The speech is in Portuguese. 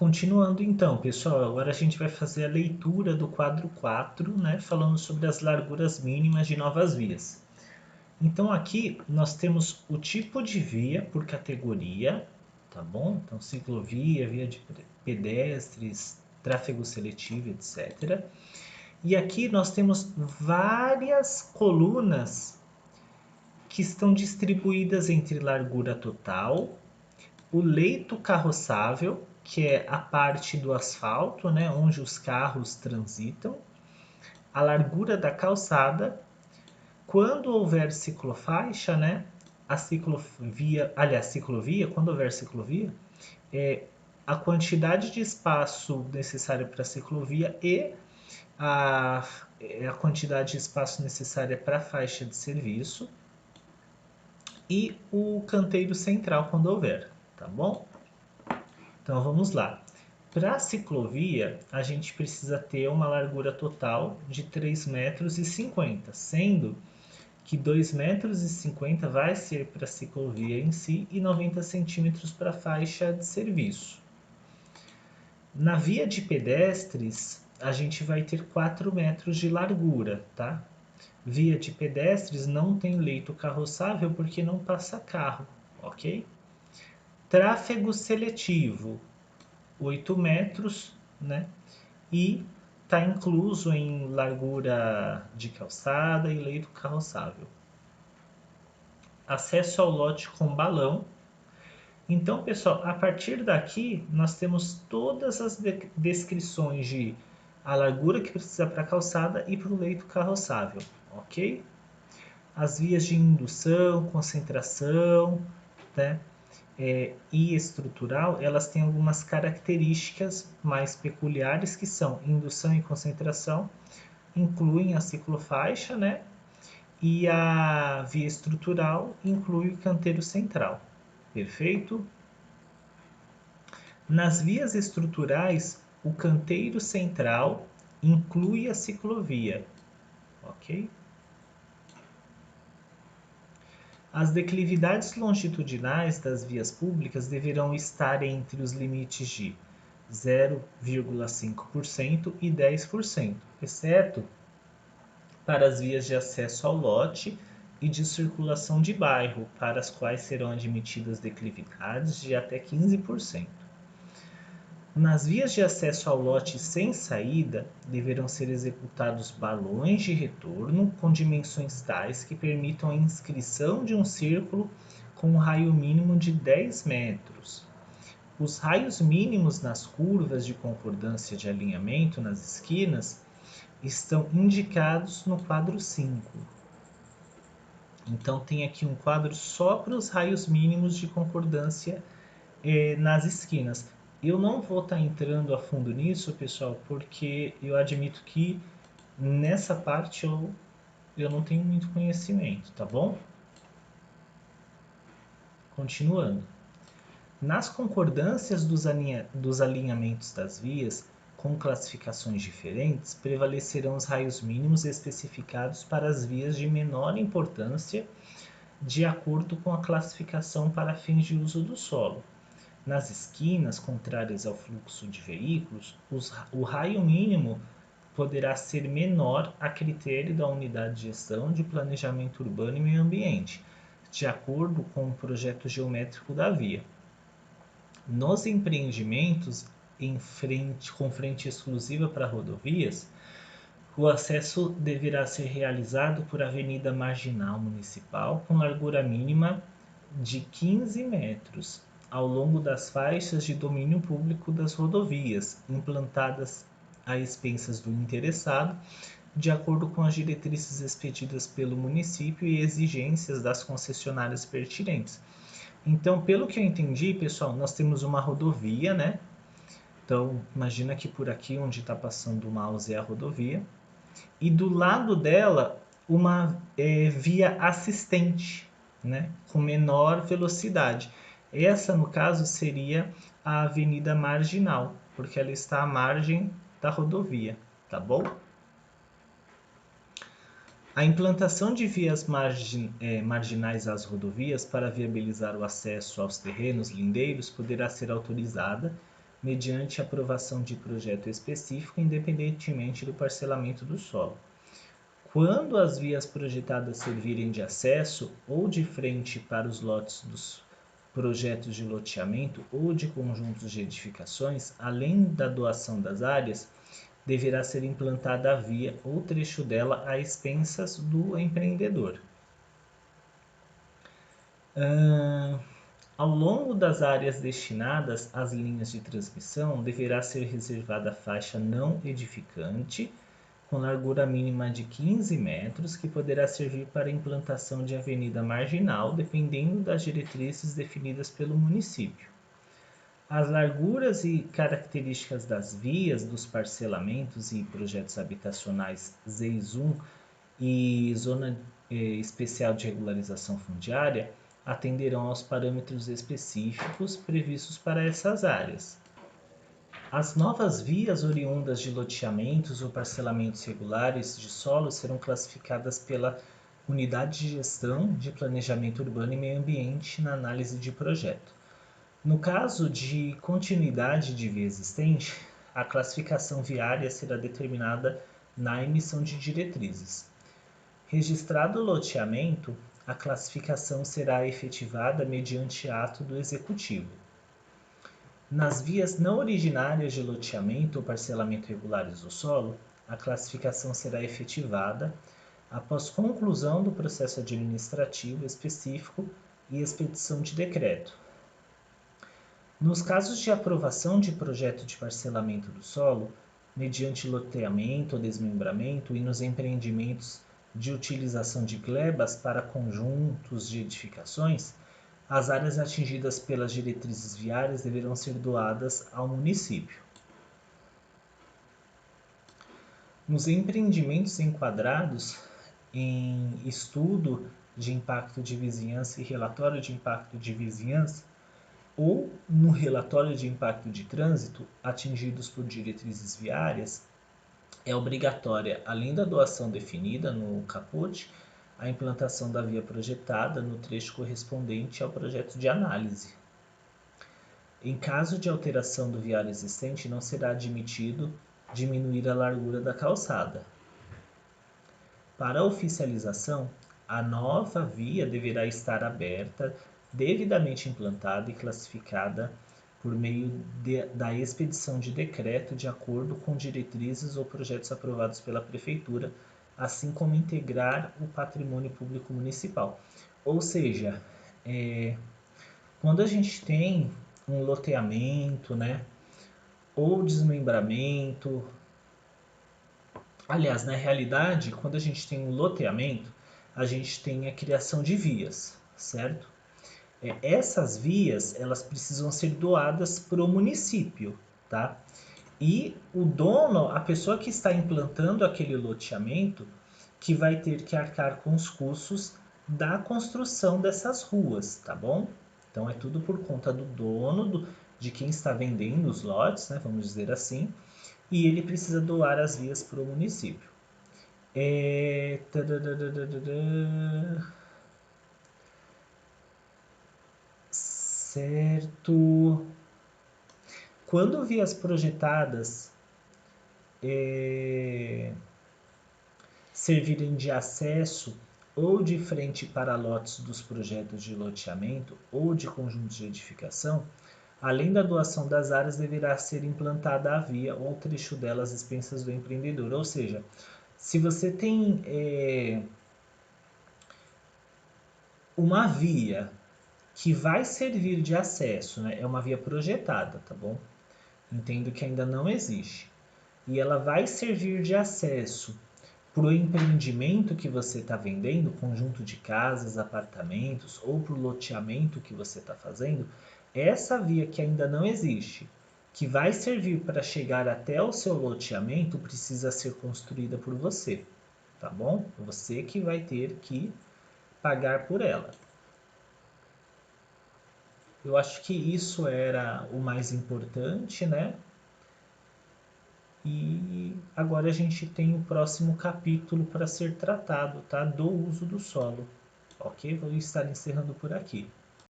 Continuando então, pessoal, agora a gente vai fazer a leitura do quadro 4, né, falando sobre as larguras mínimas de novas vias. Então aqui nós temos o tipo de via por categoria, tá bom? Então ciclovia, via de pedestres, tráfego seletivo, etc. E aqui nós temos várias colunas que estão distribuídas entre largura total, o leito carroçável, que é a parte do asfalto, né, onde os carros transitam, a largura da calçada. Quando houver ciclofaixa, né, a ciclovia, aliás, ciclovia, quando houver ciclovia, a quantidade de espaço necessário para a ciclovia e a, a quantidade de espaço necessária para a faixa de serviço e o canteiro central quando houver, tá bom? Então vamos lá. Para a ciclovia, a gente precisa ter uma largura total de 3,50 metros, sendo que 2,50 metros vai ser para a ciclovia em si e 90 centímetros para a faixa de serviço. Na via de pedestres, a gente vai ter 4 metros de largura, tá? Via de pedestres não tem leito carroçável porque não passa carro, ok? Tráfego seletivo, 8 metros, né? E está incluso em largura de calçada e leito carroçável. Acesso ao lote com balão. Então, pessoal, a partir daqui nós temos todas as descrições de a largura que precisa para a calçada e para o leito carroçável, ok? As vias de indução, concentração, né? E estrutural, elas têm algumas características mais peculiares que são indução e concentração, incluem a ciclofaixa, né? E a via estrutural inclui o canteiro central. Perfeito? Nas vias estruturais, o canteiro central inclui a ciclovia, ok? As declividades longitudinais das vias públicas deverão estar entre os limites de 0,5% e 10%, exceto para as vias de acesso ao lote e de circulação de bairro, para as quais serão admitidas declividades de até 15%. Nas vias de acesso ao lote sem saída, deverão ser executados balões de retorno com dimensões tais que permitam a inscrição de um círculo com um raio mínimo de 10 metros. Os raios mínimos nas curvas de concordância de alinhamento nas esquinas estão indicados no quadro 5. Então tem aqui um quadro só para os raios mínimos de concordância nas esquinas. Eu não vou estar entrando a fundo nisso, pessoal, porque eu admito que nessa parte eu não tenho muito conhecimento, tá bom? Continuando. Nas concordâncias dos alinhamentos das vias, com classificações diferentes, prevalecerão os raios mínimos especificados para as vias de menor importância, de acordo com a classificação para fins de uso do solo. Nas esquinas contrárias ao fluxo de veículos, o raio mínimo poderá ser menor a critério da Unidade de Gestão de Planejamento Urbano e Meio Ambiente, de acordo com o projeto geométrico da via. Nos empreendimentos com frente exclusiva para rodovias, o acesso deverá ser realizado por avenida marginal municipal com largura mínima de 15 metros ao longo das faixas de domínio público das rodovias, implantadas a expensas do interessado, de acordo com as diretrizes expedidas pelo município e exigências das concessionárias pertinentes. Então, pelo que eu entendi, pessoal, nós temos uma rodovia, né? Então, imagina que por aqui onde está passando o mouse é a rodovia. E do lado dela, uma via assistente, né? Com menor velocidade. Essa, no caso, seria a Avenida Marginal, porque ela está à margem da rodovia, tá bom? A implantação de vias marginais às rodovias para viabilizar o acesso aos terrenos lindeiros poderá ser autorizada mediante aprovação de projeto específico, independentemente do parcelamento do solo. Quando as vias projetadas servirem de acesso ou de frente para os lotes dos projetos de loteamento ou de conjuntos de edificações, além da doação das áreas, deverá ser implantada a via ou trecho dela a expensas do empreendedor. Ao longo das áreas destinadas às linhas de transmissão, deverá ser reservada faixa não edificante, com largura mínima de 15 metros, que poderá servir para a implantação de avenida marginal, dependendo das diretrizes definidas pelo município. As larguras e características das vias, dos parcelamentos e projetos habitacionais ZEIS 1 e Zona Especial de Regularização Fundiária atenderão aos parâmetros específicos previstos para essas áreas. As novas vias oriundas de loteamentos ou parcelamentos regulares de solo serão classificadas pela Unidade de Gestão de Planejamento Urbano e Meio Ambiente na análise de projeto. No caso de continuidade de via existente, a classificação viária será determinada na emissão de diretrizes. Registrado o loteamento, a classificação será efetivada mediante ato do Executivo. Nas vias não originárias de loteamento ou parcelamento regulares do solo, a classificação será efetivada após conclusão do processo administrativo específico e expedição de decreto. Nos casos de aprovação de projeto de parcelamento do solo, mediante loteamento ou desmembramento, e nos empreendimentos de utilização de glebas para conjuntos de edificações, as áreas atingidas pelas diretrizes viárias deverão ser doadas ao município. Nos empreendimentos enquadrados em estudo de impacto de vizinhança e relatório de impacto de vizinhança, ou no relatório de impacto de trânsito atingidos por diretrizes viárias, é obrigatória, além da doação definida no caput, a implantação da via projetada no trecho correspondente ao projeto de análise. Em caso de alteração do viário existente, não será admitido diminuir a largura da calçada. Para a oficialização, a nova via deverá estar aberta, devidamente implantada e classificada por meio da expedição de decreto de acordo com diretrizes ou projetos aprovados pela Prefeitura, assim como integrar o patrimônio público municipal. Ou seja, quando a gente tem um loteamento, né, ou desmembramento, aliás, na realidade, quando a gente tem um loteamento, a gente tem a criação de vias, certo? Essas vias, elas precisam ser doadas para o município, tá? E o dono, a pessoa que está implantando aquele loteamento, que vai ter que arcar com os custos da construção dessas ruas, tá bom? Então é tudo por conta do dono, de quem está vendendo os lotes, né, vamos dizer assim, e ele precisa doar as vias para o município. Certo. Quando vias projetadas servirem de acesso ou de frente para lotes dos projetos de loteamento ou de conjuntos de edificação, além da doação das áreas, deverá ser implantada a via ou trecho delas expensas do empreendedor. Ou seja, se você tem uma via que vai servir de acesso, né? É uma via projetada, tá bom? Entendo que ainda não existe. E ela vai servir de acesso para o empreendimento que você está vendendo, conjunto de casas, apartamentos, ou para o loteamento que você está fazendo, essa via que ainda não existe, que vai servir para chegar até o seu loteamento, precisa ser construída por você, tá bom? Você que vai ter que pagar por ela. Eu acho que isso era o mais importante, né? E agora a gente tem o próximo capítulo para ser tratado, tá? Do uso do solo. Ok? Vou estar encerrando por aqui.